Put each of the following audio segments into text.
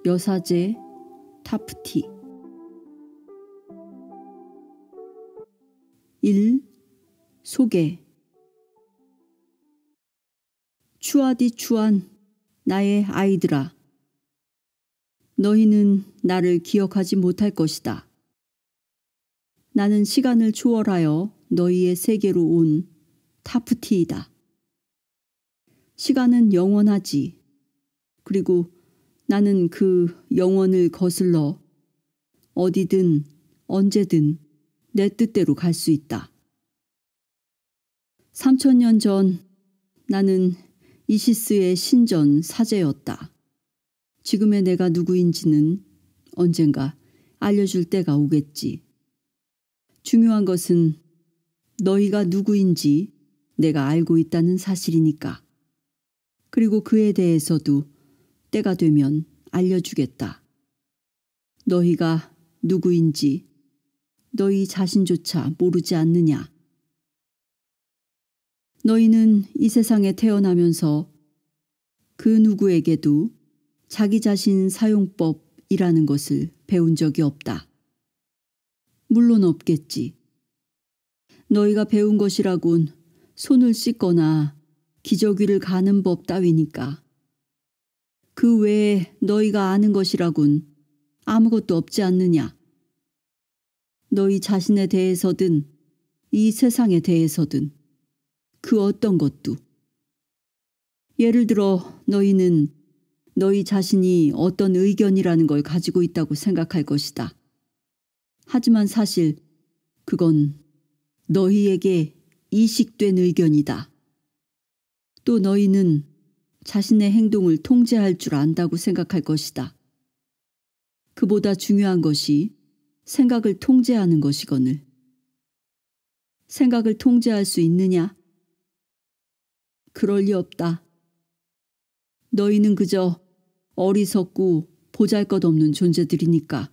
여사제 타프티 1. 소개 추하디 추한 나의 아이들아, 너희는 나를 기억하지 못할 것이다. 나는 시간을 초월하여 너희의 세계로 온 타프티이다. 시간은 영원하지. 그리고 나는 그 영원을 거슬러 어디든 언제든 내 뜻대로 갈 수 있다. 3000년 전 나는 이시스의 신전 사제였다. 지금의 내가 누구인지는 언젠가 알려줄 때가 오겠지. 중요한 것은 너희가 누구인지 내가 알고 있다는 사실이니까. 그리고 그에 대해서도 때가 되면 알려주겠다. 너희가 누구인지 너희 자신조차 모르지 않느냐. 너희는 이 세상에 태어나면서 그 누구에게도 자기 자신 사용법이라는 것을 배운 적이 없다. 물론 없겠지. 너희가 배운 것이라곤 손을 씻거나 기저귀를 가는 법 따위니까. 그 외에 너희가 아는 것이라곤 아무것도 없지 않느냐. 너희 자신에 대해서든 이 세상에 대해서든 그 어떤 것도. 예를 들어 너희는 너희 자신이 어떤 의견이라는 걸 가지고 있다고 생각할 것이다. 하지만 사실 그건 너희에게 이식된 의견이다. 또 너희는 자신의 행동을 통제할 줄 안다고 생각할 것이다. 그보다 중요한 것이 생각을 통제하는 것이거늘. 생각을 통제할 수 있느냐? 그럴 리 없다. 너희는 그저 어리석고 보잘것없는 존재들이니까.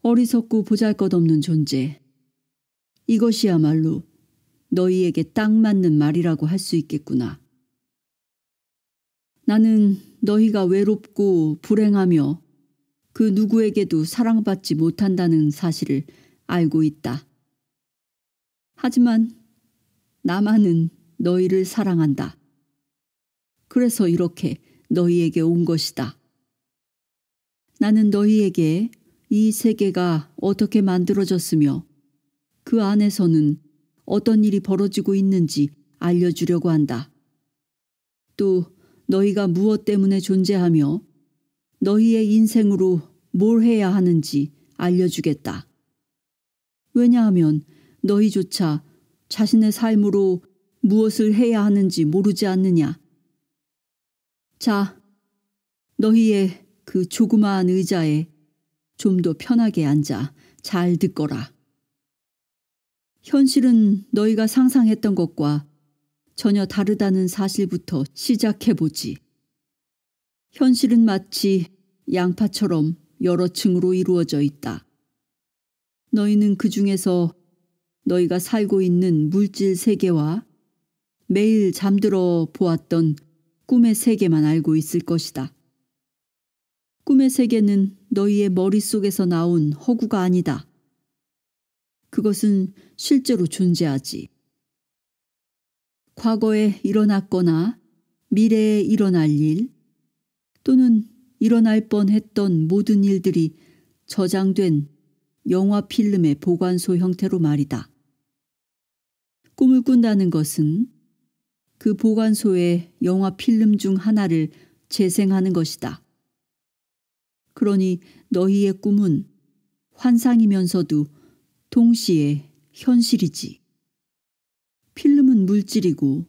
어리석고 보잘것없는 존재. 이것이야말로 너희에게 딱 맞는 말이라고 할 수 있겠구나. 나는 너희가 외롭고 불행하며 그 누구에게도 사랑받지 못한다는 사실을 알고 있다. 하지만 나만은 너희를 사랑한다. 그래서 이렇게 너희에게 온 것이다. 나는 너희에게 이 세계가 어떻게 만들어졌으며 그 안에서는 어떤 일이 벌어지고 있는지 알려주려고 한다. 또 너희가 무엇 때문에 존재하며 너희의 인생으로 뭘 해야 하는지 알려주겠다. 왜냐하면 너희조차 자신의 삶으로 무엇을 해야 하는지 모르지 않느냐. 자, 너희의 그 조그마한 의자에 좀 더 편하게 앉아 잘 듣거라. 현실은 너희가 상상했던 것과 전혀 다르다는 사실부터 시작해보지. 현실은 마치 양파처럼 여러 층으로 이루어져 있다. 너희는 그 중에서 너희가 살고 있는 물질 세계와 매일 잠들어 보았던 꿈의 세계만 알고 있을 것이다. 꿈의 세계는 너희의 머릿속에서 나온 허구가 아니다. 그것은 실제로 존재하지. 과거에 일어났거나 미래에 일어날 일 또는 일어날 뻔했던 모든 일들이 저장된 영화 필름의 보관소 형태로 말이다. 꿈을 꾼다는 것은 그 보관소의 영화 필름 중 하나를 재생하는 것이다. 그러니 너희의 꿈은 환상이면서도 동시에 현실이지. 필름은 물질이고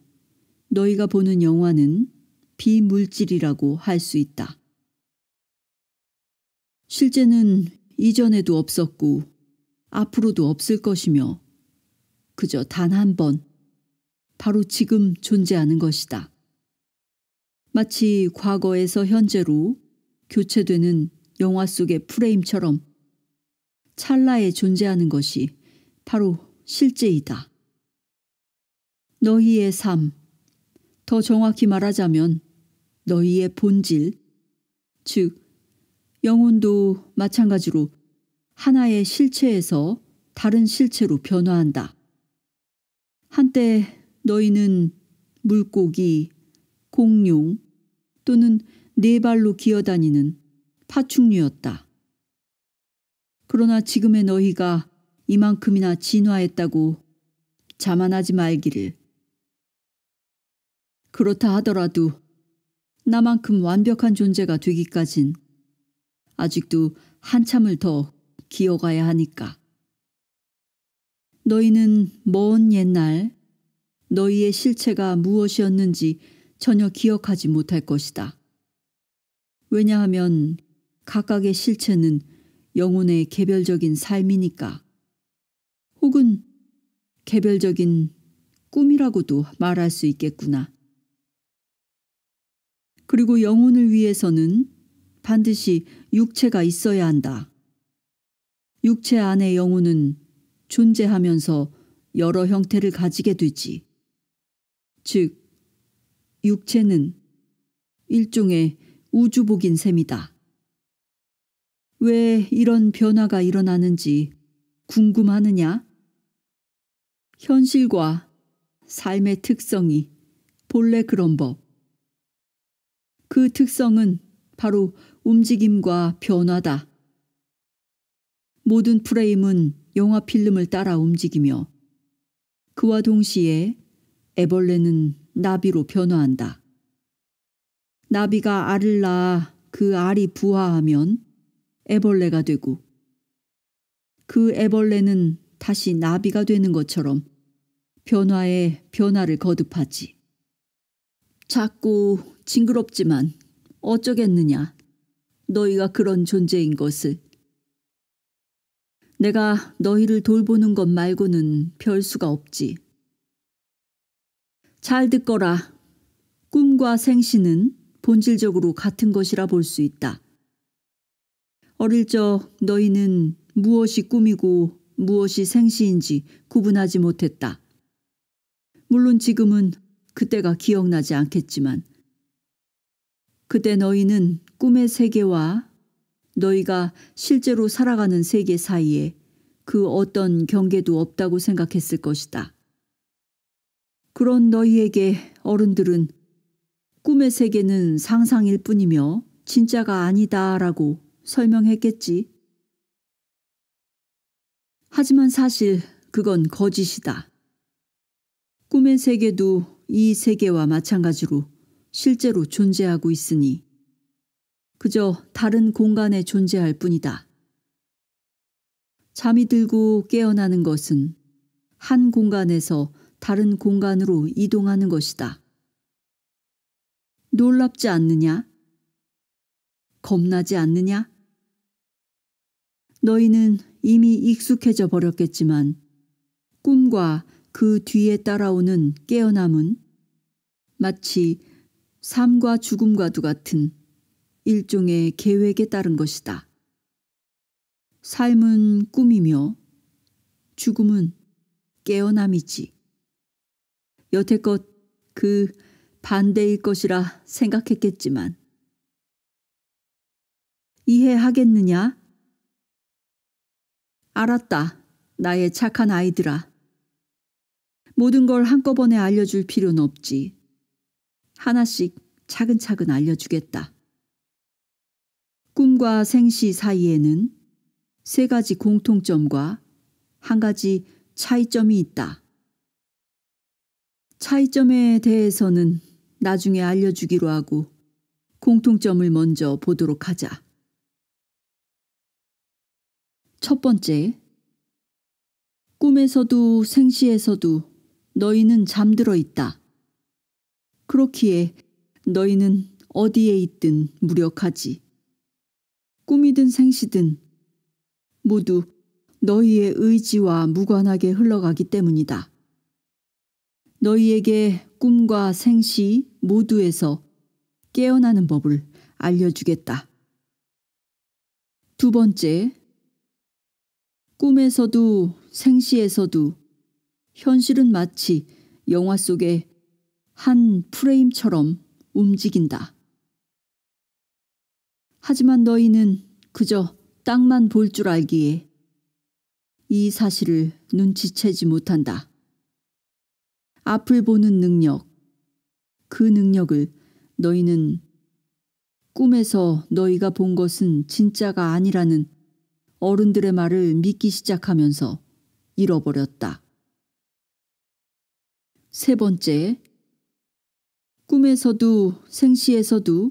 너희가 보는 영화는 비물질이라고 할 수 있다. 실제는 이전에도 없었고 앞으로도 없을 것이며 그저 단 한 번, 바로 지금 존재하는 것이다. 마치 과거에서 현재로 교체되는 영화 속의 프레임처럼 찰나에 존재하는 것이 바로 실제이다. 너희의 삶, 더 정확히 말하자면 너희의 본질, 즉 영혼도 마찬가지로 하나의 실체에서 다른 실체로 변화한다. 한때 너희는 물고기, 공룡 또는 네 발로 기어다니는 파충류였다. 그러나 지금의 너희가 이만큼이나 진화했다고 자만하지 말기를. 그렇다 하더라도 나만큼 완벽한 존재가 되기까진 아직도 한참을 더 기어가야 하니까. 너희는 먼 옛날 너희의 실체가 무엇이었는지 전혀 기억하지 못할 것이다. 왜냐하면 각각의 실체는 영혼의 개별적인 삶이니까. 혹은 개별적인 꿈이라고도 말할 수 있겠구나. 그리고 영혼을 위해서는 반드시 육체가 있어야 한다. 육체 안의 영혼은 존재하면서 여러 형태를 가지게 되지. 즉, 육체는 일종의 우주복인 셈이다. 왜 이런 변화가 일어나는지 궁금하느냐? 현실과 삶의 특성이 본래 그런 법. 그 특성은 바로 움직임과 변화다. 모든 프레임은 영화 필름을 따라 움직이며 그와 동시에 애벌레는 나비로 변화한다. 나비가 알을 낳아 그 알이 부화하면 애벌레가 되고 그 애벌레는 다시 나비가 되는 것처럼 변화에 변화를 거듭하지. 작고 징그럽지만 어쩌겠느냐. 너희가 그런 존재인 것을. 내가 너희를 돌보는 것 말고는 별 수가 없지. 잘 듣거라. 꿈과 생시는 본질적으로 같은 것이라 볼 수 있다. 어릴 적 너희는 무엇이 꿈이고 무엇이 생시인지 구분하지 못했다. 물론 지금은 그때가 기억나지 않겠지만 그때 너희는 꿈의 세계와 너희가 실제로 살아가는 세계 사이에 그 어떤 경계도 없다고 생각했을 것이다. 그런 너희에게 어른들은 꿈의 세계는 상상일 뿐이며 진짜가 아니다라고 설명했겠지. 하지만 사실 그건 거짓이다. 꿈의 세계도 이 세계와 마찬가지로 실제로 존재하고 있으니 그저 다른 공간에 존재할 뿐이다. 잠이 들고 깨어나는 것은 한 공간에서 다른 공간으로 이동하는 것이다. 놀랍지 않느냐? 겁나지 않느냐? 너희는 이미 익숙해져 버렸겠지만 꿈과 그 뒤에 따라오는 깨어남은 마치 삶과 죽음과도 같은 일종의 계획에 따른 것이다. 삶은 꿈이며 죽음은 깨어남이지. 여태껏 그 반대일 것이라 생각했겠지만 이해하겠느냐? 알았다, 나의 착한 아이들아. 모든 걸 한꺼번에 알려줄 필요는 없지. 하나씩 차근차근 알려주겠다. 꿈과 생시 사이에는 세 가지 공통점과 한 가지 차이점이 있다. 차이점에 대해서는 나중에 알려주기로 하고 공통점을 먼저 보도록 하자. 첫 번째, 꿈에서도 생시에서도 너희는 잠들어 있다. 그렇기에 너희는 어디에 있든 무력하지. 꿈이든 생시든 모두 너희의 의지와 무관하게 흘러가기 때문이다. 너희에게 꿈과 생시 모두에서 깨어나는 법을 알려주겠다. 두 번째, 꿈에서도 생시에서도 현실은 마치 영화 속의 한 프레임처럼 움직인다. 하지만 너희는 그저 땅만 볼 줄 알기에 이 사실을 눈치채지 못한다. 앞을 보는 능력, 그 능력을 너희는 꿈에서 너희가 본 것은 진짜가 아니라는 어른들의 말을 믿기 시작하면서 잃어버렸다. 세 번째, 꿈에서도 생시에서도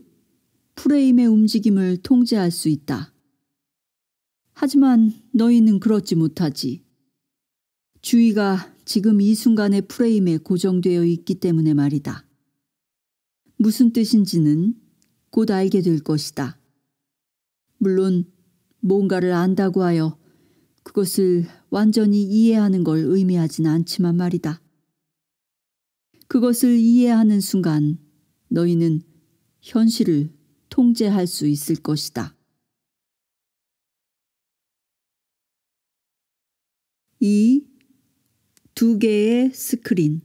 프레임의 움직임을 통제할 수 있다. 하지만 너희는 그렇지 못하지. 주의가 지금 이 순간의 프레임에 고정되어 있기 때문에 말이다. 무슨 뜻인지는 곧 알게 될 것이다. 물론 뭔가를 안다고 하여 그것을 완전히 이해하는 걸 의미하진 않지만 말이다. 그것을 이해하는 순간 너희는 현실을 통제할 수 있을 것이다. 2. 두 개의 스크린.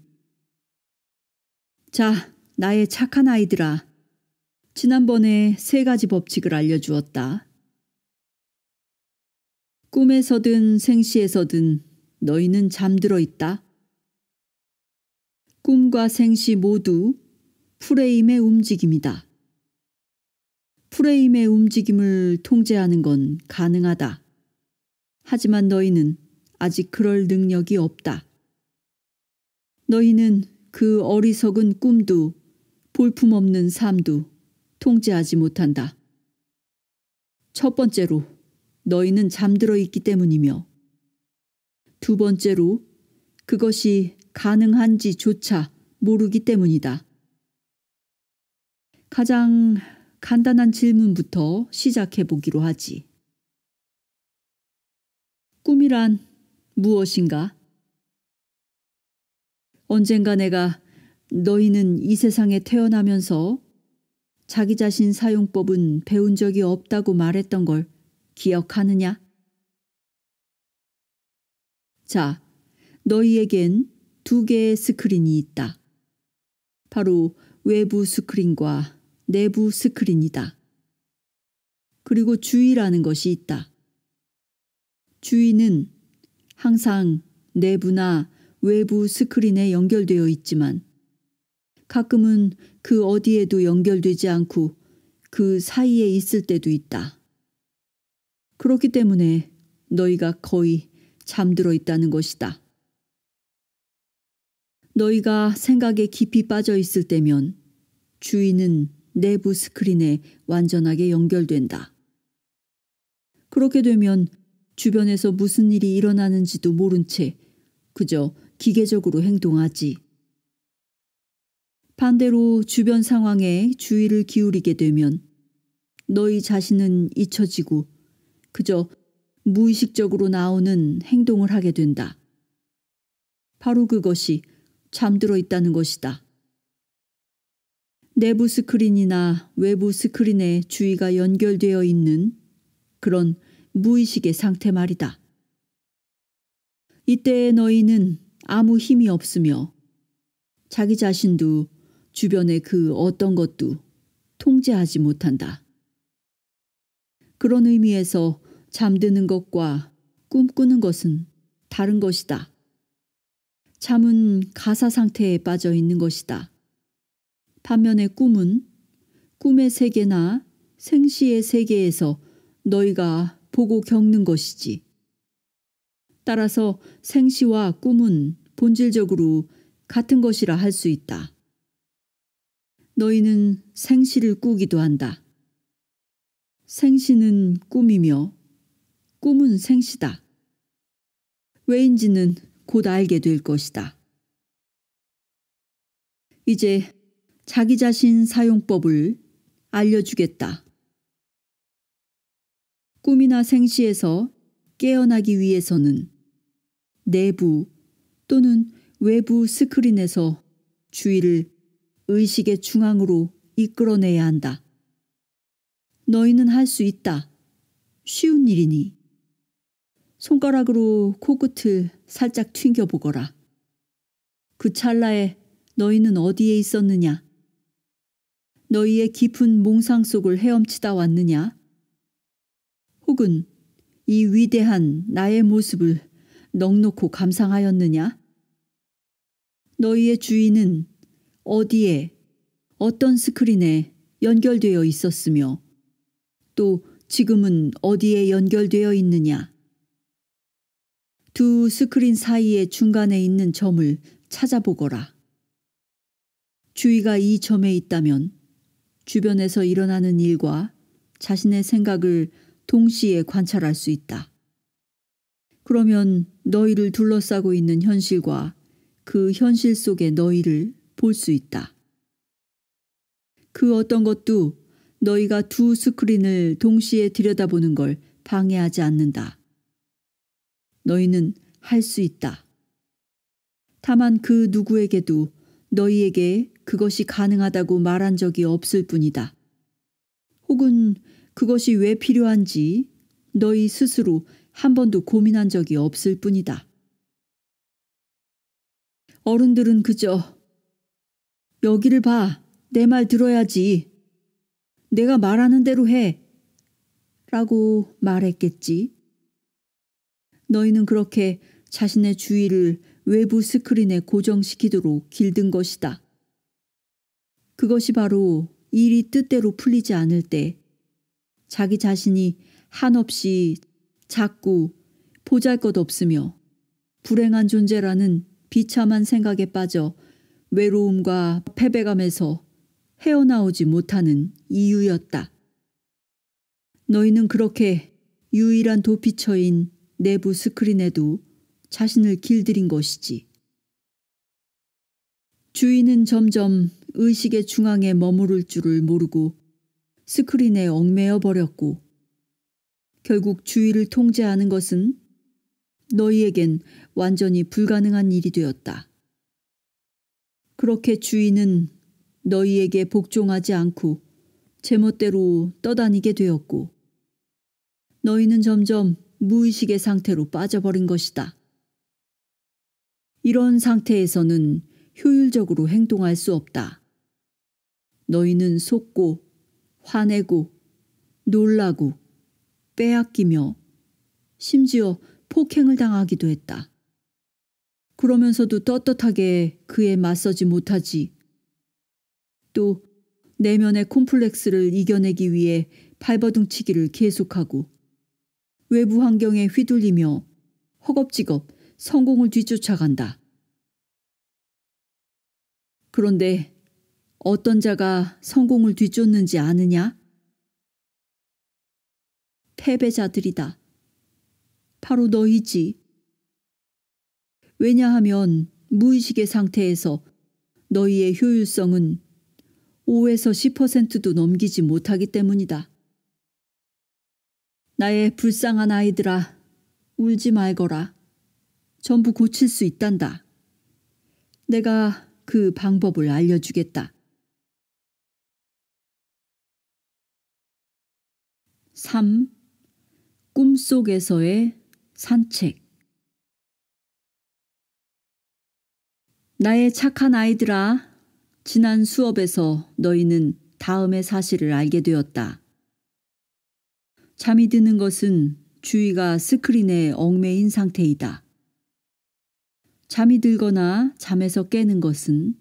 자, 나의 착한 아이들아. 지난번에 3가지 법칙을 알려주었다. 꿈에서든 생시에서든 너희는 잠들어 있다. 꿈과 생시 모두 프레임의 움직임이다. 프레임의 움직임을 통제하는 건 가능하다. 하지만 너희는 아직 그럴 능력이 없다. 너희는 그 어리석은 꿈도 볼품없는 삶도 통제하지 못한다. 첫 번째로 너희는 잠들어 있기 때문이며, 두 번째로 그것이 가능한지조차 모르기 때문이다. 가장 간단한 질문부터 시작해 보기로 하지. 꿈이란 무엇인가? 언젠가 내가 너희는 이 세상에 태어나면서 자기 자신 사용법은 배운 적이 없다고 말했던 걸 기억하느냐? 자, 너희에겐 2개의 스크린이 있다. 바로 외부 스크린과 내부 스크린이다. 그리고 주의라는 것이 있다. 주의는 항상 내부나 외부 스크린에 연결되어 있지만 가끔은 그 어디에도 연결되지 않고 그 사이에 있을 때도 있다. 그렇기 때문에 너희가 거의 잠들어 있다는 것이다. 너희가 생각에 깊이 빠져 있을 때면 주의는 내부 스크린에 완전하게 연결된다. 그렇게 되면 주변에서 무슨 일이 일어나는지도 모른 채 그저 기계적으로 행동하지. 반대로 주변 상황에 주의를 기울이게 되면 너희 자신은 잊혀지고 그저 무의식적으로 나오는 행동을 하게 된다. 바로 그것이 잠들어 있다는 것이다. 내부 스크린이나 외부 스크린에 주의가 연결되어 있는 그런 무의식의 상태 말이다. 이때에 너희는 아무 힘이 없으며 자기 자신도 주변의 그 어떤 것도 통제하지 못한다. 그런 의미에서 잠드는 것과 꿈꾸는 것은 다른 것이다. 잠은 가사 상태에 빠져 있는 것이다. 반면에 꿈은 꿈의 세계나 생시의 세계에서 너희가 보고 겪는 것이지. 따라서 생시와 꿈은 본질적으로 같은 것이라 할 수 있다. 너희는 생시를 꾸기도 한다. 생시는 꿈이며 꿈은 생시다. 왜인지는 곧 알게 될 것이다. 이제 자기 자신 사용법을 알려주겠다. 꿈이나 생시에서 깨어나기 위해서는 내부 또는 외부 스크린에서 주의를 의식의 중앙으로 이끌어내야 한다. 너희는 할 수 있다. 쉬운 일이니. 손가락으로 코끝을 살짝 튕겨보거라. 그 찰나에 너희는 어디에 있었느냐? 너희의 깊은 몽상 속을 헤엄치다 왔느냐? 혹은 이 위대한 나의 모습을 넋놓고 감상하였느냐? 너희의 주인은 어디에, 어떤 스크린에 연결되어 있었으며 또 지금은 어디에 연결되어 있느냐? 두 스크린 사이의 중간에 있는 점을 찾아보거라. 주의가 이 점에 있다면 주변에서 일어나는 일과 자신의 생각을 동시에 관찰할 수 있다. 그러면 너희를 둘러싸고 있는 현실과 그 현실 속의 너희를 볼 수 있다. 그 어떤 것도 너희가 두 스크린을 동시에 들여다보는 걸 방해하지 않는다. 너희는 할 수 있다. 다만 그 누구에게도 너희에게 그것이 가능하다고 말한 적이 없을 뿐이다. 혹은 그것이 왜 필요한지 너희 스스로 한 번도 고민한 적이 없을 뿐이다. 어른들은 그저 여기를 봐, 내 말 들어야지, 내가 말하는 대로 해 라고 말했겠지. 너희는 그렇게 자신의 주의를 외부 스크린에 고정시키도록 길든 것이다. 그것이 바로 일이 뜻대로 풀리지 않을 때 자기 자신이 한없이 작고 보잘것없으며 불행한 존재라는 비참한 생각에 빠져 외로움과 패배감에서 헤어나오지 못하는 이유였다. 너희는 그렇게 유일한 도피처인 내부 스크린에도 자신을 길들인 것이지. 주인은 점점 의식의 중앙에 머무를 줄을 모르고 스크린에 얽매여 버렸고 결국 주의를 통제하는 것은 너희에겐 완전히 불가능한 일이 되었다. 그렇게 주인은 너희에게 복종하지 않고 제멋대로 떠다니게 되었고 너희는 점점 무의식의 상태로 빠져버린 것이다. 이런 상태에서는 효율적으로 행동할 수 없다. 너희는 속고 화내고 놀라고 빼앗기며 심지어 폭행을 당하기도 했다. 그러면서도 떳떳하게 그에 맞서지 못하지. 또 내면의 콤플렉스를 이겨내기 위해 발버둥치기를 계속하고 외부 환경에 휘둘리며 허겁지겁 성공을 뒤쫓아간다. 그런데 어떤 자가 성공을 뒤쫓는지 아느냐? 패배자들이다. 바로 너희지. 왜냐하면 무의식의 상태에서 너희의 효율성은 5에서 10%도 넘기지 못하기 때문이다. 나의 불쌍한 아이들아, 울지 말거라. 전부 고칠 수 있단다. 내가 그 방법을 알려주겠다. 3. 꿈속에서의 산책. 나의 착한 아이들아, 지난 수업에서 너희는 다음의 사실을 알게 되었다. 잠이 드는 것은 주의가 스크린에 얽매인 상태이다. 잠이 들거나 잠에서 깨는 것은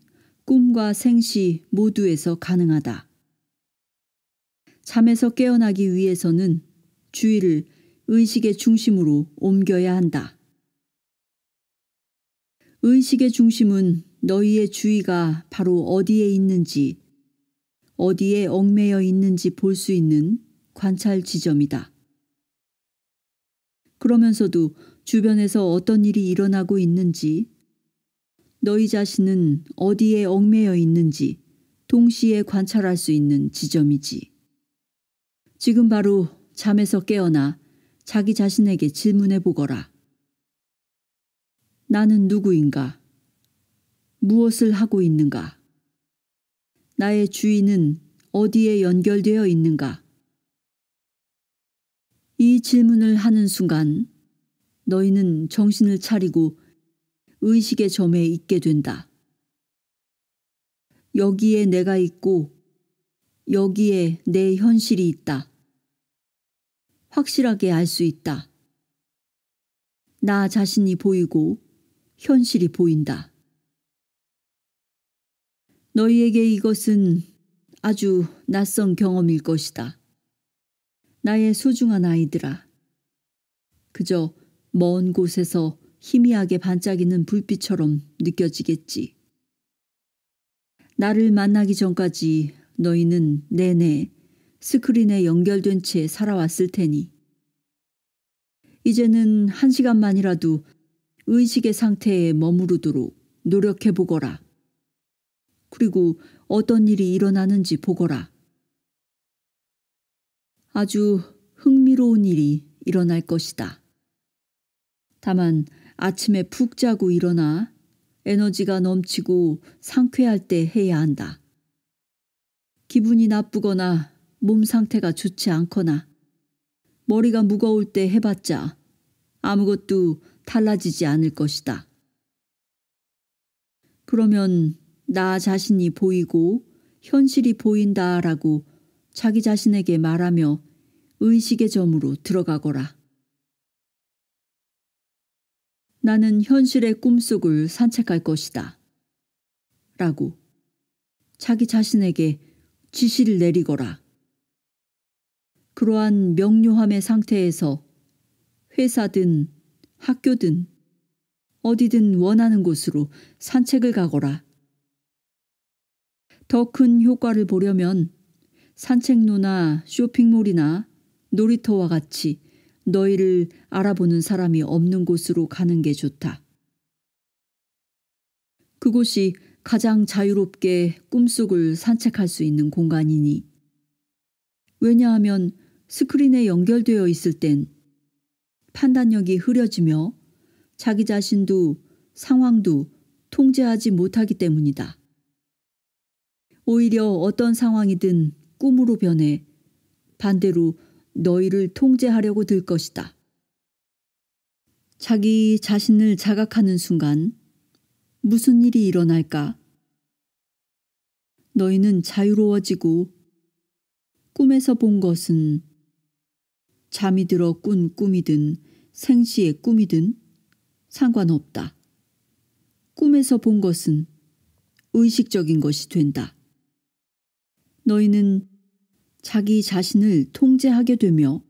꿈과 생시 모두에서 가능하다. 잠에서 깨어나기 위해서는 주의를 의식의 중심으로 옮겨야 한다. 의식의 중심은 너희의 주의가 바로 어디에 있는지, 어디에 얽매여 있는지 볼 수 있는 관찰 지점이다. 그러면서도 주변에서 어떤 일이 일어나고 있는지, 너희 자신은 어디에 얽매여 있는지 동시에 관찰할 수 있는 지점이지. 지금 바로 잠에서 깨어나 자기 자신에게 질문해 보거라. 나는 누구인가? 무엇을 하고 있는가? 나의 주의는 어디에 연결되어 있는가? 이 질문을 하는 순간 너희는 정신을 차리고 의식의 점에 있게 된다. 여기에 내가 있고 여기에 내 현실이 있다. 확실하게 알 수 있다. 나 자신이 보이고 현실이 보인다. 너희에게 이것은 아주 낯선 경험일 것이다. 나의 소중한 아이들아. 그저 먼 곳에서 희미하게 반짝이는 불빛처럼 느껴지겠지. 나를 만나기 전까지 너희는 내내 스크린에 연결된 채 살아왔을 테니 이제는 1시간만이라도 의식의 상태에 머무르도록 노력해보거라. 그리고 어떤 일이 일어나는지 보거라. 아주 흥미로운 일이 일어날 것이다. 다만 아침에 푹 자고 일어나 에너지가 넘치고 상쾌할 때 해야 한다. 기분이 나쁘거나 몸 상태가 좋지 않거나 머리가 무거울 때 해봤자 아무것도 달라지지 않을 것이다. 그러면 나 자신이 보이고 현실이 보인다라고 자기 자신에게 말하며 의식의 점으로 들어가거라. 나는 현실의 꿈속을 산책할 것이다. 라고 자기 자신에게 지시를 내리거라. 그러한 명료함의 상태에서 회사든 학교든 어디든 원하는 곳으로 산책을 가거라. 더 큰 효과를 보려면 산책로나 쇼핑몰이나 놀이터와 같이 너희를 알아보는 사람이 없는 곳으로 가는 게 좋다. 그곳이 가장 자유롭게 꿈속을 산책할 수 있는 공간이니 왜냐하면 스크린에 연결되어 있을 땐 판단력이 흐려지며 자기 자신도 상황도 통제하지 못하기 때문이다. 오히려 어떤 상황이든 꿈으로 변해 반대로 너희를 통제하려고 들 것이다. 자기 자신을 자각하는 순간 무슨 일이 일어날까? 너희는 자유로워지고 꿈에서 본 것은 잠이 들어 꾼 꿈이든 생시의 꿈이든 상관없다. 꿈에서 본 것은 의식적인 것이 된다. 너희는 자기 자신을 통제하게 되며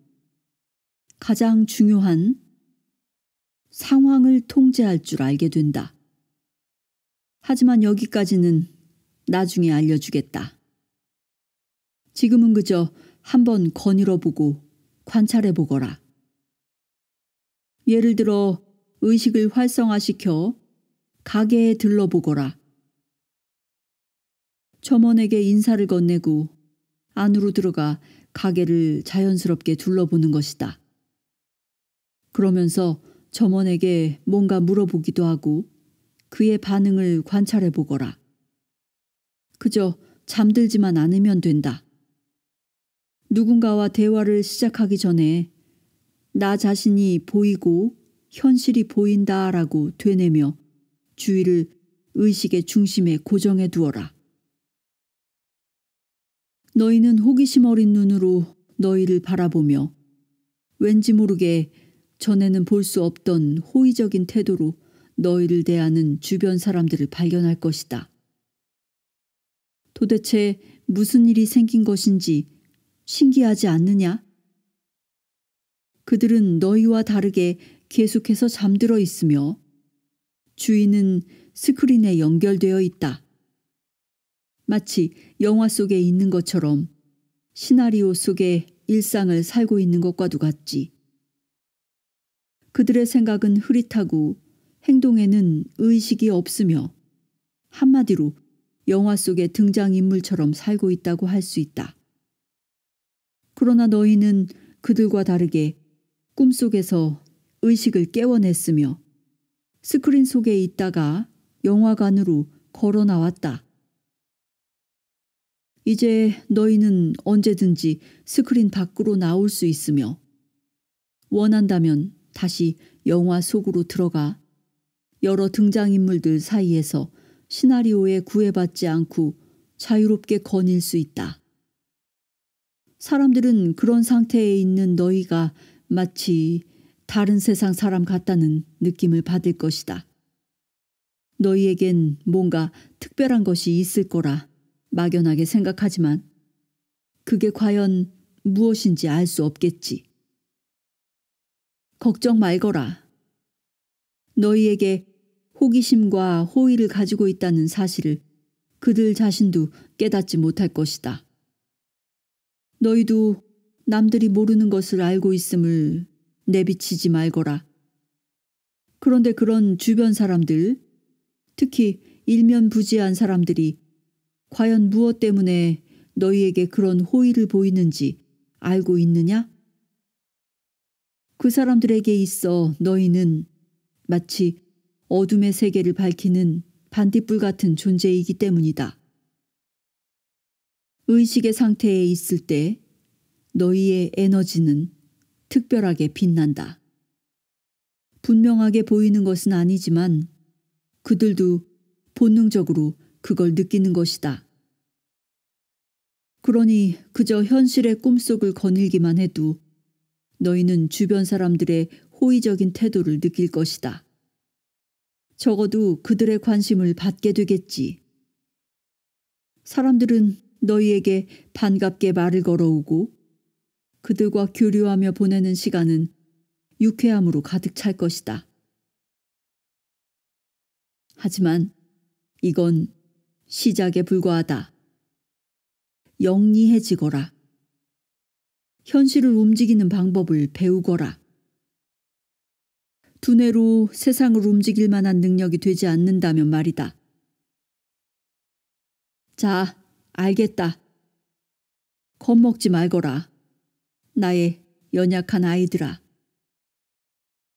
가장 중요한 상황을 통제할 줄 알게 된다. 하지만 여기까지는 나중에 알려주겠다. 지금은 그저 한번 거닐어보고 관찰해보거라. 예를 들어 의식을 활성화시켜 가게에 들러보거라. 점원에게 인사를 건네고 안으로 들어가 가게를 자연스럽게 둘러보는 것이다. 그러면서 점원에게 뭔가 물어보기도 하고 그의 반응을 관찰해보거라. 그저 잠들지만 않으면 된다. 누군가와 대화를 시작하기 전에 나 자신이 보이고 현실이 보인다라고 되뇌며 주의를 의식의 중심에 고정해 두어라. 너희는 호기심 어린 눈으로 너희를 바라보며 왠지 모르게 전에는 볼 수 없던 호의적인 태도로 너희를 대하는 주변 사람들을 발견할 것이다. 도대체 무슨 일이 생긴 것인지 신기하지 않느냐? 그들은 너희와 다르게 계속해서 잠들어 있으며 주인은 스크린에 연결되어 있다. 마치 영화 속에 있는 것처럼 시나리오 속의 일상을 살고 있는 것과도 같지. 그들의 생각은 흐릿하고 행동에는 의식이 없으며 한마디로 영화 속의 등장인물처럼 살고 있다고 할 수 있다. 그러나 너희는 그들과 다르게 꿈속에서 의식을 깨워냈으며 스크린 속에 있다가 영화관으로 걸어 나왔다. 이제 너희는 언제든지 스크린 밖으로 나올 수 있으며 원한다면 다시 영화 속으로 들어가 여러 등장인물들 사이에서 시나리오에 구애받지 않고 자유롭게 거닐 수 있다. 사람들은 그런 상태에 있는 너희가 마치 다른 세상 사람 같다는 느낌을 받을 것이다. 너희에겐 뭔가 특별한 것이 있을 거라 막연하게 생각하지만 그게 과연 무엇인지 알 수 없겠지. 걱정 말거라. 너희에게 호기심과 호의를 가지고 있다는 사실을 그들 자신도 깨닫지 못할 것이다. 너희도 남들이 모르는 것을 알고 있음을 내비치지 말거라. 그런데 그런 주변 사람들, 특히 일면부지한 사람들이 과연 무엇 때문에 너희에게 그런 호의를 보이는지 알고 있느냐? 그 사람들에게 있어 너희는 마치 어둠의 세계를 밝히는 반딧불 같은 존재이기 때문이다. 의식의 상태에 있을 때 너희의 에너지는 특별하게 빛난다. 분명하게 보이는 것은 아니지만 그들도 본능적으로 그걸 느끼는 것이다. 그러니 그저 현실의 꿈속을 거닐기만 해도 너희는 주변 사람들의 호의적인 태도를 느낄 것이다. 적어도 그들의 관심을 받게 되겠지. 사람들은 너희에게 반갑게 말을 걸어오고 그들과 교류하며 보내는 시간은 유쾌함으로 가득 찰 것이다. 하지만 이건 시작에 불과하다. 영리해지거라. 현실을 움직이는 방법을 배우거라. 두뇌로 세상을 움직일 만한 능력이 되지 않는다면 말이다. 자, 알겠다. 겁먹지 말거라. 나의 연약한 아이들아.